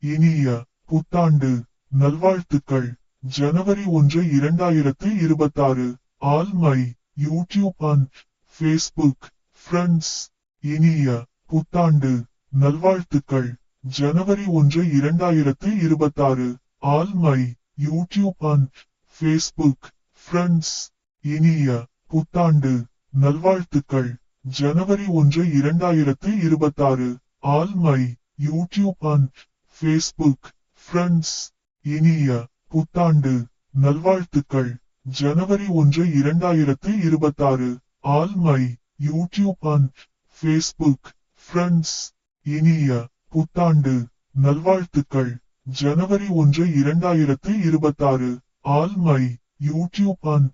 இனிய புத்தாண்டு நல்வாழ்த்துக்கள். ஜனவரி 1 2026. All my YouTube and Facebook friends. இனிய புத்தாண்டு நல்வாழ்த்துக்கள். ஜனவரி 1 2026. All my YouTube and Facebook friends. இனிய புத்தாண்டு நல்வாழ்த்துக்கள். ஜனவரி 1 2026. All my YouTube and Facebook friends. இனிய புத்தாண்டு நல்வாழ்த்துக்கள். ஜனவரி 1 2026. All my YouTube and Facebook friends. இனிய புத்தாண்டு நல்வாழ்த்துக்கள். ஜனவரி 1 2026. All my YouTube and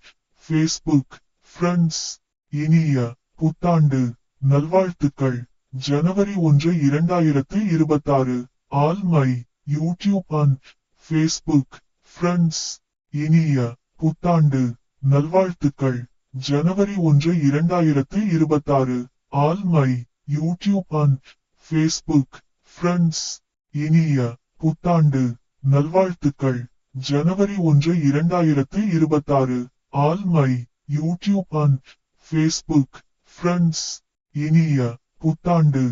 Facebook friends. இனிய புத்தாண்டு நல்வாழ்த்துக்கள். ஜனவரி 1 2026. All my YouTube and Facebook friends. இனிய புத்தாண்டு நல்வாழ்த்துக்கள். ஜனவரி 1 2026. All my YouTube and Facebook friends. இனிய புத்தாண்டு நல்வாழ்த்துக்கள். ஜனவரி 1 2026. All my YouTube and Facebook friends. இனிய புத்தாண்டு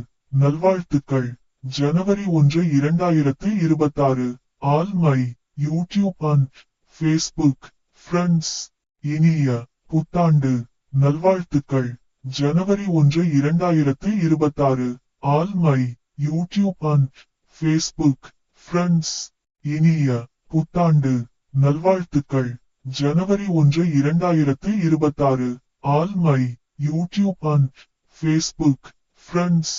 நல்வாழ்த்துக்கள். ஜனவரி 1 2026. All my YouTube and Facebook friends. இனிய புத்தாண்டு நல்வாழ்த்துக்கள். ஜனவரி 1 2026. All my YouTube and Facebook friends. இனிய புத்தாண்டு நல்வாழ்த்துக்கள். ஜனவரி 1 2026. All my YouTube and Facebook friends.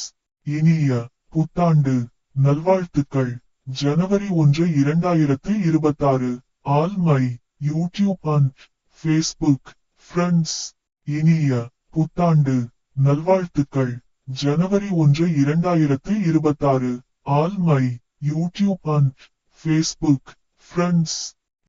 இனிய புத்தாண்டு நல்வாழ்த்துக்கள். ஜனவரி 1 2026. All my YouTube and Facebook friends. இனிய புத்தாண்டு நல்வாழ்த்துக்கள். ஜனவரி 1 2026. All my YouTube and Facebook friends.